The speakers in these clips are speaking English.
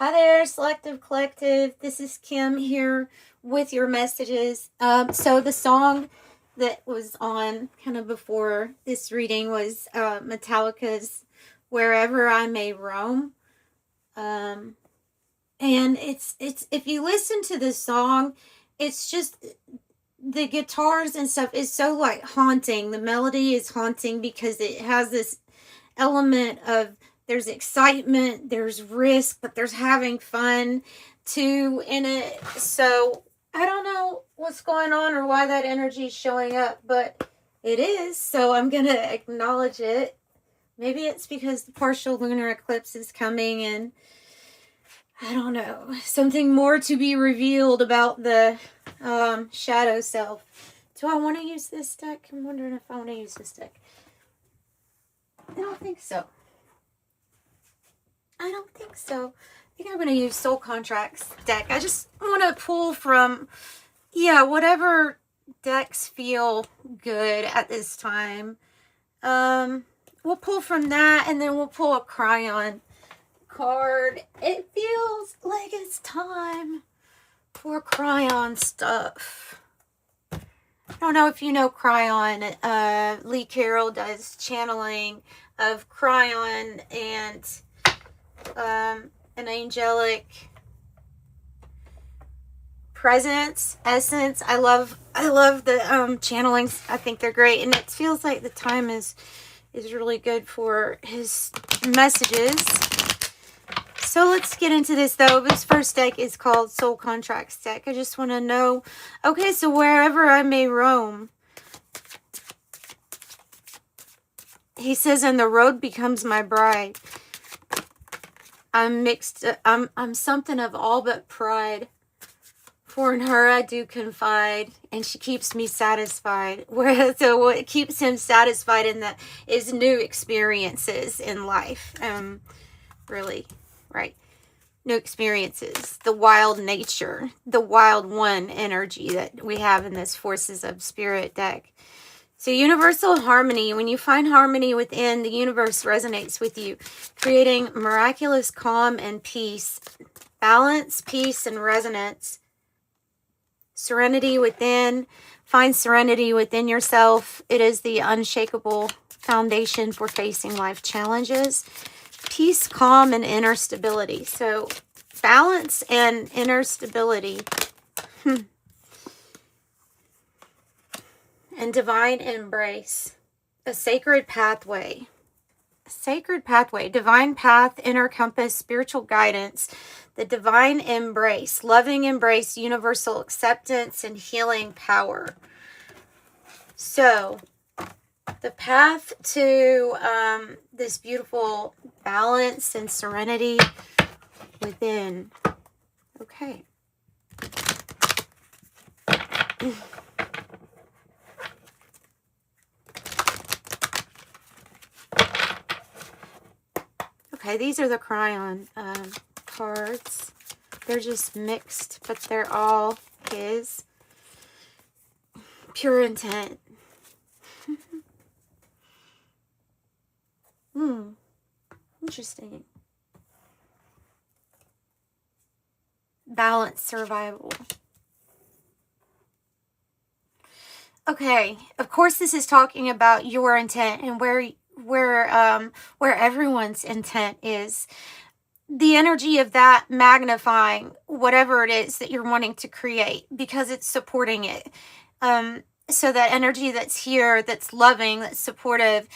Hi there, Selective Collective. This is Kim here with your messages. So the song that was on kind of before this reading was Metallica's "Wherever I May Roam," and it's if you listen to the song, it's just the guitars and stuff is so like haunting. The melody is haunting because it has this element of there's excitement, there's risk, but there's having fun too in it. So I don't know what's going on or why that energy is showing up, but it is. So I'm going to acknowledge it. Maybe it's because the partial lunar eclipse is coming and I don't know, something more to be revealed about the shadow self. Do I want to use this deck? I'm wondering if I want to use this deck. I don't think so. I don't think so. I think I'm going to use Soul Contracts deck. I just want to pull from, whatever decks feel good at this time. We'll pull from that, and then we'll pull a Cryon card. It feels like it's time for Cryon stuff. I don't know if you know Cryon. Lee Carroll does channeling of Cryon and an angelic presence, essence. I love the channelings. I think they're great, and it feels like the time is really good for his messages. So let's get into this though. This first deck is called Soul Contracts deck. I just want to know, okay, so wherever I may roam, he says, and the road becomes my bride. I'm mixed, I'm something of all but pride. For in her I do confide, and she keeps me satisfied. So what keeps him satisfied in that is new experiences in life. Really, right? New experiences, the wild nature, the wild one energy that we have in this Forces of Spirit deck. So universal harmony, when you find harmony within, the universe resonates with you, creating miraculous calm and peace, balance, peace, and resonance. Serenity within, find serenity within yourself. It is the unshakable foundation for facing life challenges. Peace, calm, and inner stability. So balance and inner stability. And divine embrace, a sacred pathway, divine path, inner compass, spiritual guidance, the divine embrace, loving embrace, universal acceptance, and healing power. So the path to this beautiful balance and serenity within. Okay. Okay, these are the Cryon cards. They're just mixed, but they're all his. Pure intent. Interesting. Balanced survival. Okay, of course this is talking about your intent and where everyone's intent is. The energy of that magnifying whatever it is that you're wanting to create because it's supporting it. So that energy that's here, that's loving, that's supportive,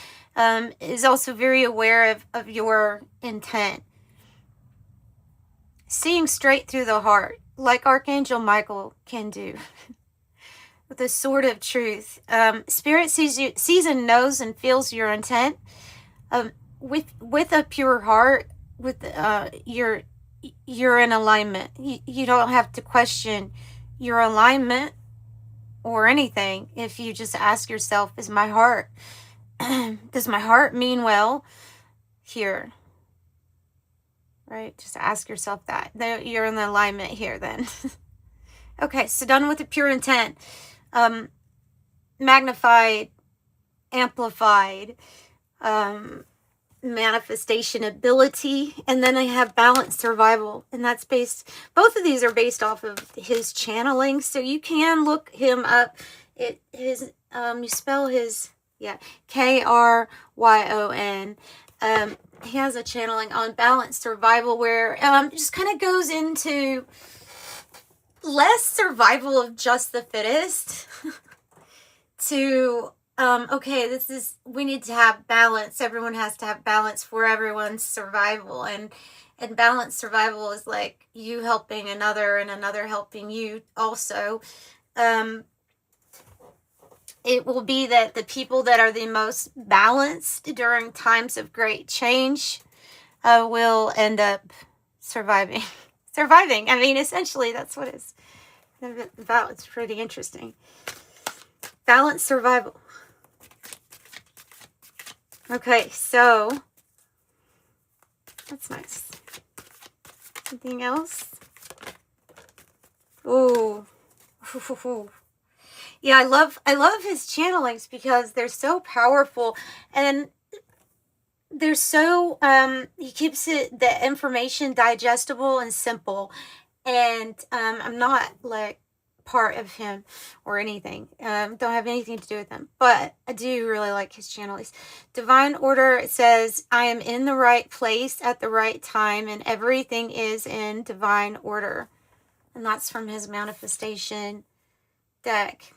is also very aware of your intent. Seeing straight through the heart, like Archangel Michael can do. With the sword of truth. Spirit sees and knows and feels your intent. With a pure heart, with you're in alignment. You don't have to question your alignment or anything if you just ask yourself, does my heart mean well here? Right? Just ask yourself that. You're in alignment here then. Okay, so done with the pure intent. Magnified, amplified, manifestation ability, and then I have balanced survival, and that's based, both of these are based off of his channeling, so you can look him up. You spell his, yeah, Kryon. He has a channeling on balanced survival where just kind of goes into less survival of just the fittest to okay, we need to have balance. Everyone has to have balance for everyone's survival, and balanced survival is like you helping another and another helping you also. It will be that the people that are the most balanced during times of great change will end up surviving. Surviving. I mean, essentially, that's what it's about. It's pretty interesting. Balanced survival. Okay, so that's nice. Anything else? Ooh. Yeah, I love his channelings because they're so powerful, and they're so he keeps the information digestible and simple. And I'm not like part of him or anything. Don't have anything to do with him, but I do really like his channelings. Divine order, it says, I am in the right place at the right time, and everything is in divine order. And that's from his manifestation deck.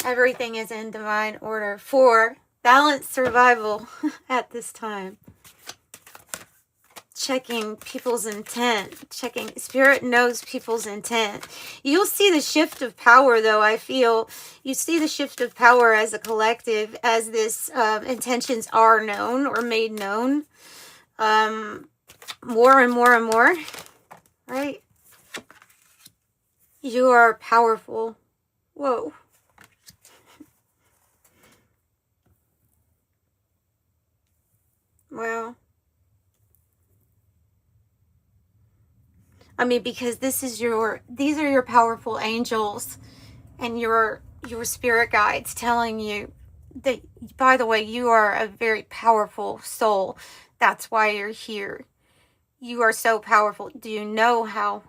Everything is in divine order for balanced survival at this time. Checking people's intent. Checking. Spirit knows people's intent. You'll see the shift of power, though, I feel. You see the shift of power as a collective, as this intentions are known or made known. More and more and more. Right? You are powerful. Whoa. Wow. I mean, because these are your powerful angels and your spirit guides telling you that, by the way, you are a very powerful soul. That's why you're here. You are so powerful. Do you know how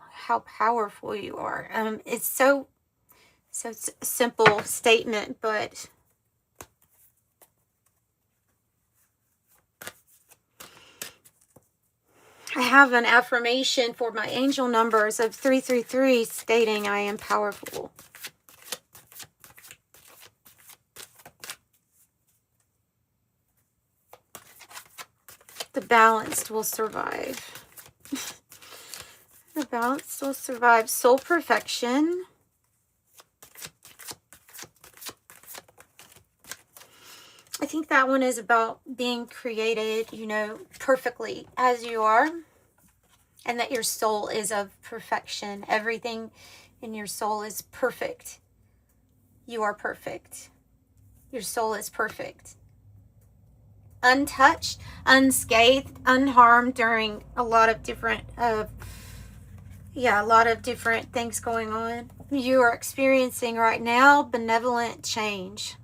powerful you are? It's so simple statement, but I have an affirmation for my angel numbers of 333 stating I am powerful. The balanced will survive. The balanced will survive. Soul perfection. I think that one is about being created, perfectly as you are. And that your soul is of perfection. Everything in your soul is perfect. You are perfect. Your soul is perfect. Untouched, unscathed, unharmed during a lot of different, things going on. You are experiencing right now benevolent change.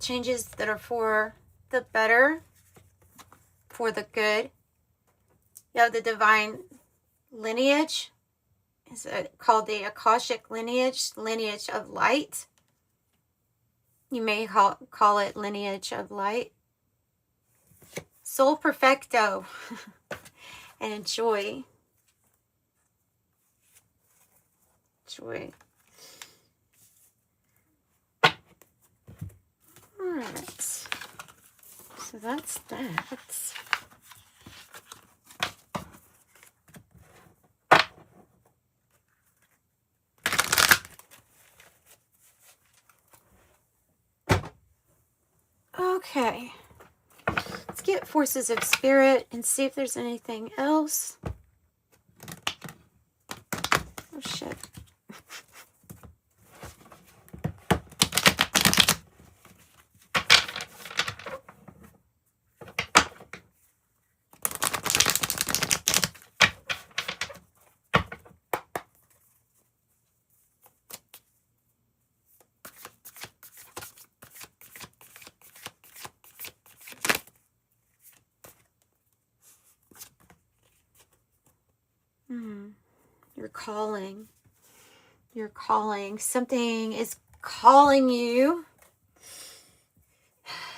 Changes that are for the better, for the good. You have the divine lineage. It's called the Akashic lineage of light. You may call it lineage of light. Soul perfecto and joy. Joy. All right. So that's that. Okay, let's get forces of spirit and see if there's anything else. Oh, shit. You're calling. You're calling. Something is calling you.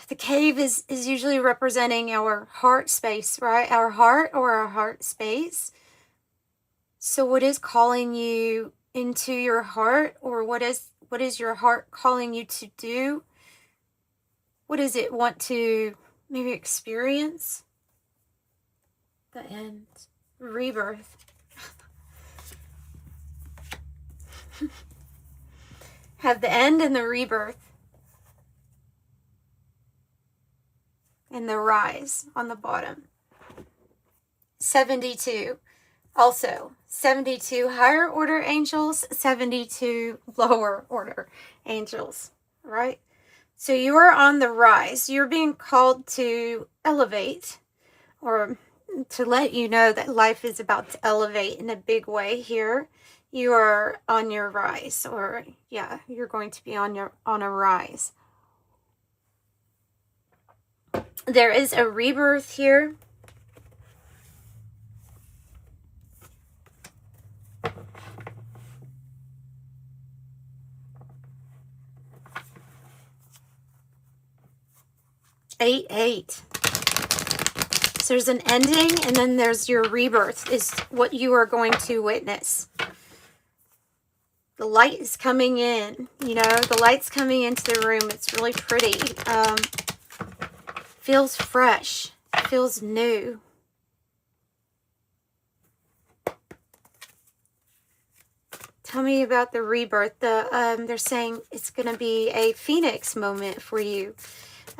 The cave is usually representing our heart space, right? Our heart or our heart space. So what is calling you into your heart, or what is your heart calling you to do? What does it want to maybe experience? The end. Rebirth. Have the end and the rebirth. And the rise on the bottom. 72. Also, 72 higher order angels, 72 lower order angels, right? So you are on the rise. You're being called to elevate, or to let you know that life is about to elevate in a big way here. You are on your rise, or yeah, you're going to be on a rise. There is a rebirth here. Eight. So there's an ending, and then there's your rebirth is what you are going to witness. The light is coming in, you know, the light's coming into the room. It's really pretty. Feels fresh, feels new. Tell me about the rebirth. They're saying it's going to be a phoenix moment for you.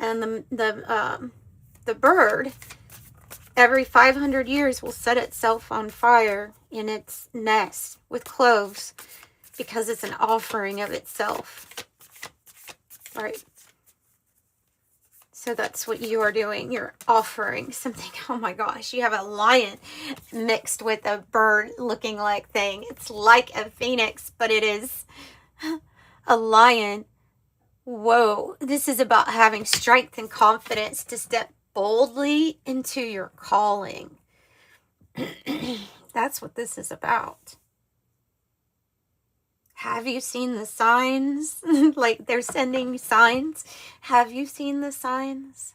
And the bird, every 500 years, will set itself on fire in its nest with cloves, because it's an offering of itself. Right? So that's what you are doing. You're offering something. Oh my gosh, you have a lion mixed with a bird looking like thing. It's like a phoenix, but it is a lion. Whoa, this is about having strength and confidence to step boldly into your calling. That's what this is about. Have you seen the signs? Like they're sending signs. Have you seen the signs?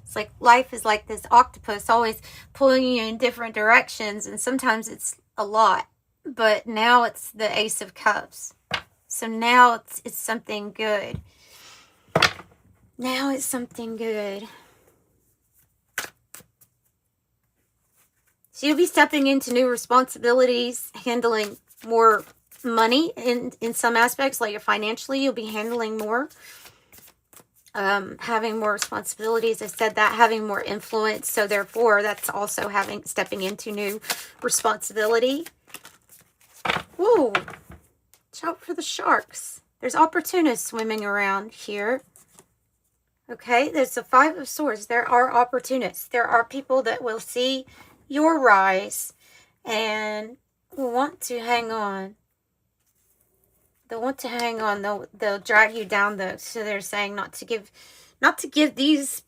It's like life is like this octopus always pulling you in different directions, and sometimes it's a lot. But now it's the Ace of Cups. So now it's something good. Now it's something good. So you'll be stepping into new responsibilities, handling more money in some aspects, like financially, you'll be handling more. Having more responsibilities. I said that, having more influence. So therefore, that's also stepping into new responsibility. Whoa. Watch out for the sharks. There's opportunists swimming around here. Okay, there's the Five of Swords. There are opportunists. There are people that will see your rise and will want to hang on. They'll want to hang on. They'll drag you down though. So they're saying not to give these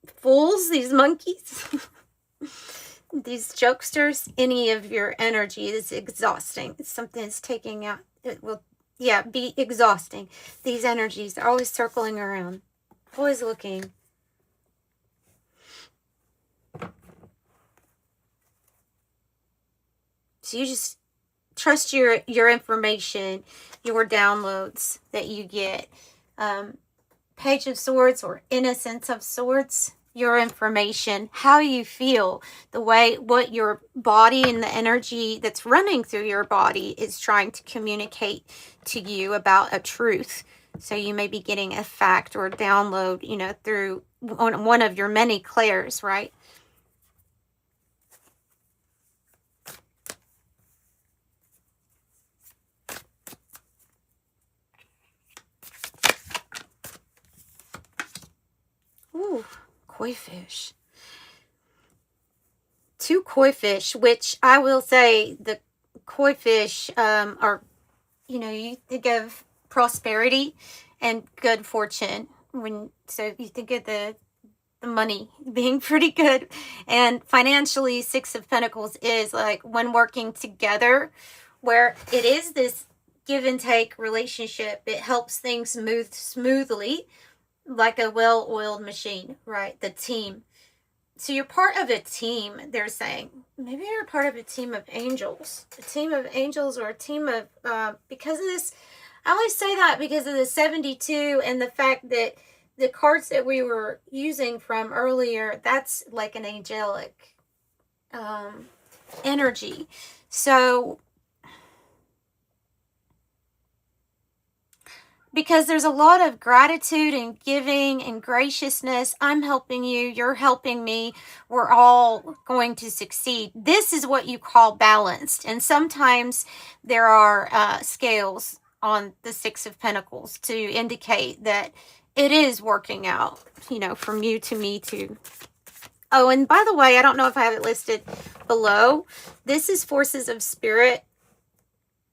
fools, these monkeys, these jokesters, any of your energy. It's exhausting. It's something that's taking out. It will, yeah, be exhausting. These energies, they're always circling around, always looking. So you just trust your information, your downloads that you get. Page of Swords or Innocence of Swords, your information, how you feel, what your body and the energy that's running through your body is trying to communicate to you about a truth. So you may be getting a fact or a download, you know, through one of your many clairs, right? Ooh, koi fish. 2 koi fish, which I will say the koi fish are, you know, you think of prosperity and good fortune. So you think of the the money being pretty good. And financially, Six of Pentacles is like when working together, where it is this give and take relationship. It helps things move smoothly, like a well-oiled machine, right? The team. So you're part of a team, they're saying. Maybe you're part of a team of angels. A team of angels, or a team of, because of this, I always say that because of the 72 and the fact that the cards that we were using from earlier, that's like an angelic energy. So, because there's a lot of gratitude and giving and graciousness. I'm helping you. You're helping me. We're all going to succeed. This is what you call balanced. And sometimes there are scales on the Six of Pentacles to indicate that it is working out, you know, from you to me to... Oh, and by the way, I don't know if I have it listed below. This is Forces of Spirit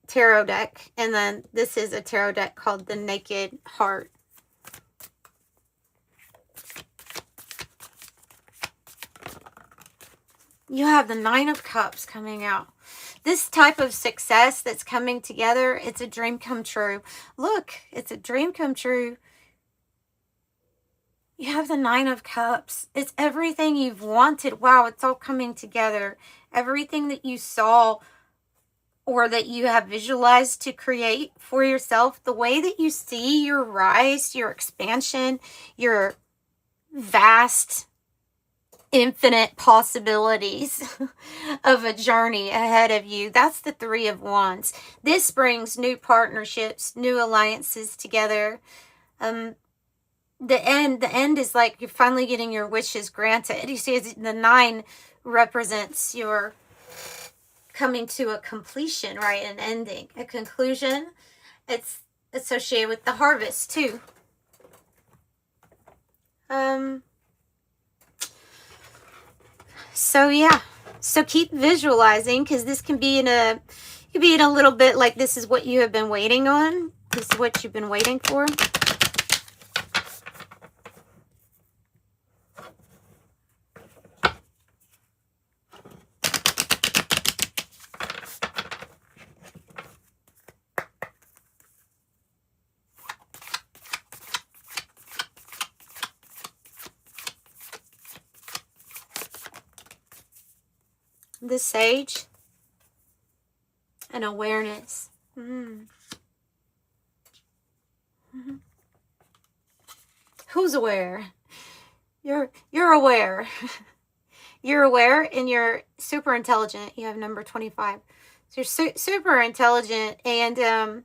tarot deck, and then this is a tarot deck called the Naked Heart. You have the Nine of Cups coming out. This type of success that's coming together, it's a dream come true. Look, it's a dream come true. You have the Nine of Cups. It's everything you've wanted. Wow, it's all coming together. Everything that you saw or that you have visualized to create for yourself, the way that you see your rise, your expansion, your vast, infinite possibilities of a journey ahead of you. That's the Three of Wands. This brings new partnerships, new alliances together. The end is like you're finally getting your wishes granted. You see, the Nine represents your coming to a completion, right? An ending, a conclusion. It's associated with the harvest too. So yeah, so keep visualizing, because this can be in a, you could be in a little bit like this is what you have been waiting on. This is what you've been waiting for. The Sage and awareness. Who's aware? You're aware. You're aware, and you're super intelligent. You have number 25. So you're super intelligent, and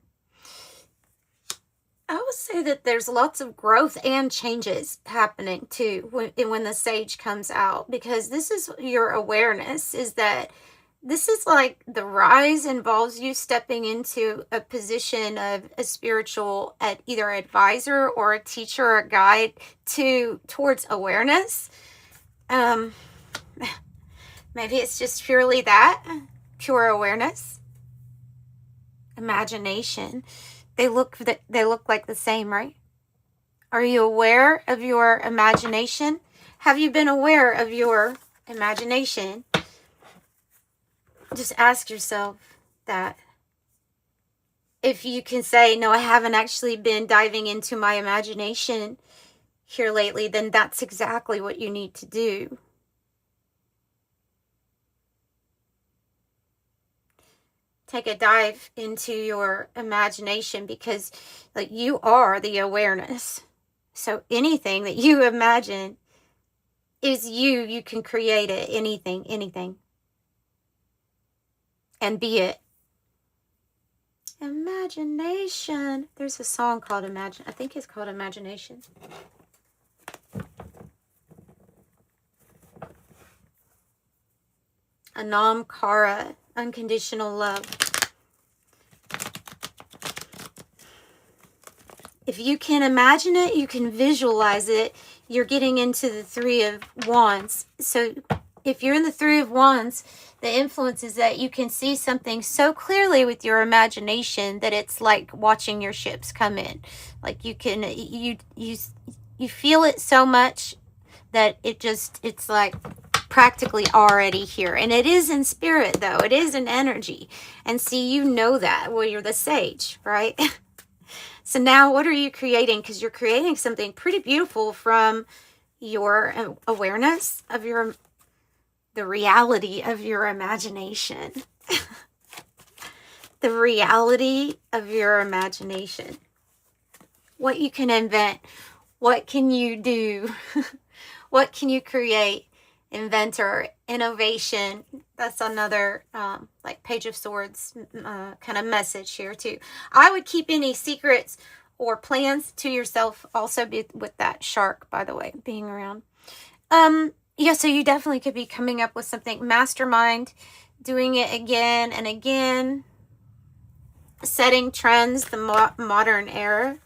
I would say that there's lots of growth and changes happening too when the Sage comes out, because this is your awareness, is that this is like the rise involves you stepping into a position of a spiritual either advisor or a teacher or a guide towards awareness. Maybe it's just purely that, pure awareness, imagination. They look like the same, right? Are you aware of your imagination? Have you been aware of your imagination? Just ask yourself that. If you can say, no, I haven't actually been diving into my imagination here lately, then that's exactly what you need to do. Take a dive into your imagination, because like you are the awareness. So anything that you imagine is you. You can create it. Anything. And be it. Imagination. There's a song called Imagine. I think it's called Imagination. Anam Cara. Unconditional love. If you can imagine it, you can visualize it, you're getting into the Three of Wands. So if you're in the Three of Wands, the influence is that you can see something so clearly with your imagination that it's like watching your ships come in. Like you can, you feel it so much that it's like practically already here. And it is in spirit, though. It is in energy. And see, you know that. Well, you're the sage, right? So now what are you creating? Because you're creating something pretty beautiful from your awareness of the reality of your imagination. The reality of your imagination. What you can invent. What can you do? What can you create? Inventor, innovation. That's another like Page of Swords kind of message here too. I would keep any secrets or plans to yourself. Also be with that shark, by the way, being around. Yeah, so you definitely could be coming up with something. Mastermind, doing it again and again. Setting trends, the modern era.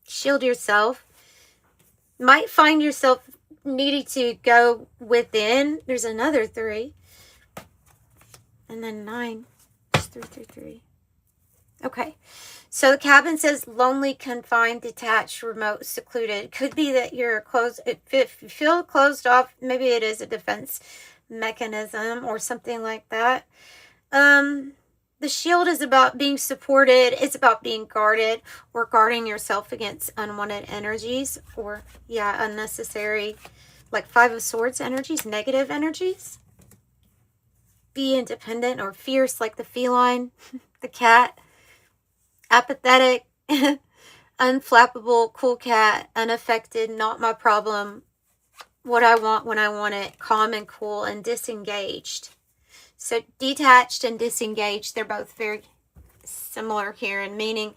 Shield yourself. Might find yourself needing to go within. There's another 3. And then 9. Just 3, 3, 3. Okay. So the cabin says lonely, confined, detached, remote, secluded. Could be that you're closed. If you feel closed off, maybe it is a defense mechanism or something like that. The shield is about being supported. It's about being guarded or guarding yourself against unwanted energies or, yeah, unnecessary, like 5 of Swords energies, negative energies. Be independent or fierce like the feline, the cat. Apathetic, unflappable, cool cat, unaffected, not my problem, what I want when I want it, calm and cool, and disengaged. So detached and disengaged, they're both very similar here in meaning.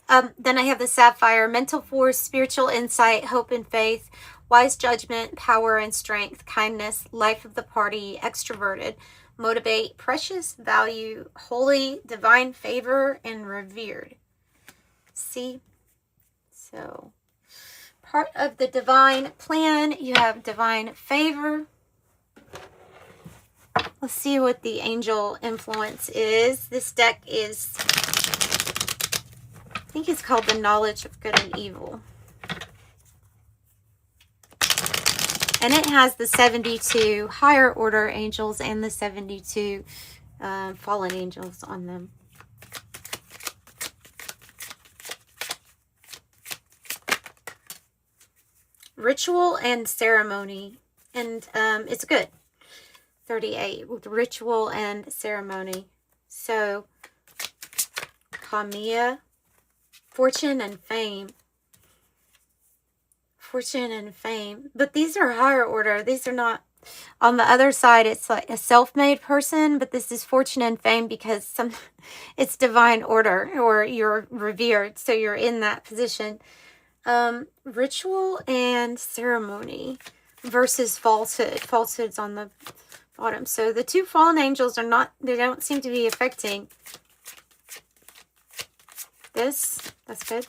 Then I have the sapphire, mental force, spiritual insight, hope and faith, wise judgment, power and strength, kindness, life of the party, extroverted, motivate, precious, value, holy, divine favor, and revered. See? So, part of the divine plan, you have divine favor. Let's see what the angel influence is. This deck is, I think it's called the Knowledge of Good and Evil. And it has the 72 higher order angels and the 72 fallen angels on them. Ritual and ceremony. And it's good. 38 with ritual and ceremony. So, Kamiya, fortune and fame. Fortune and fame. But these are higher order. These are not. On the other side, it's like a self-made person, but this is fortune and fame because it's divine order, or you're revered, so you're in that position. Ritual and ceremony versus falsehood. Falsehood's on the bottom. So the 2 fallen angels are not, they don't seem to be affecting this. That's good.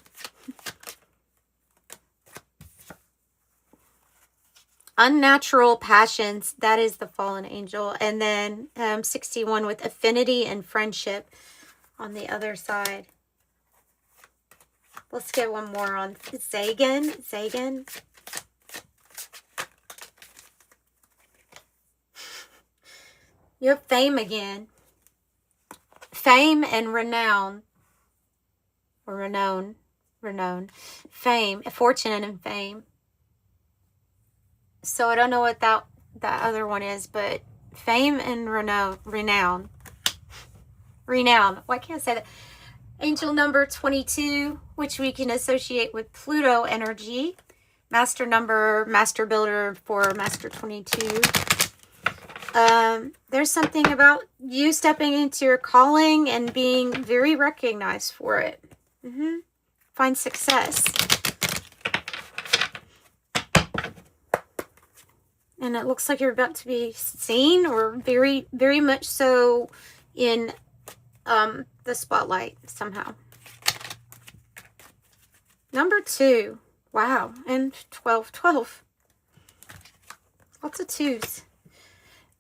Unnatural passions, that is the fallen angel. And then 61 with affinity and friendship on the other side. Let's get one more on Zagan. Zagan. You have fame again. Fame and renown. Or renown. Renown. Fame. Fortune and fame. So I don't know what that other one is, but fame and renown. Renown. Why can't I say that? Angel number 22, which we can associate with Pluto energy. Master number, master builder for Master 22. There's something about you stepping into your calling and being very recognized for it. Find success. And it looks like you're about to be seen, or very, very much so in the spotlight somehow. Number 2. Wow. And 12. Lots of 2s.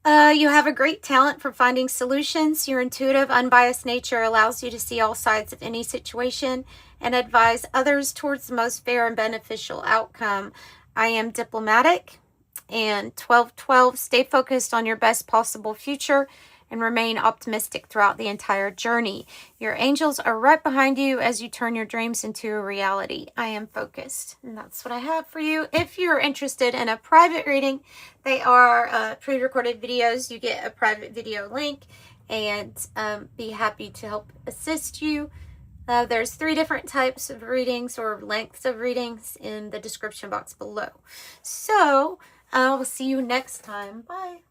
You have a great talent for finding solutions. Your intuitive, unbiased nature allows you to see all sides of any situation and advise others towards the most fair and beneficial outcome. I am diplomatic. And 1212, stay focused on your best possible future and remain optimistic throughout the entire journey. Your angels are right behind you as you turn your dreams into a reality. I am focused. And that's what I have for you. If you're interested in a private reading, they are pre-recorded videos. You get a private video link, and be happy to help assist you. There's 3 different types of readings or lengths of readings in the description box below. So, I will see you next time. Bye.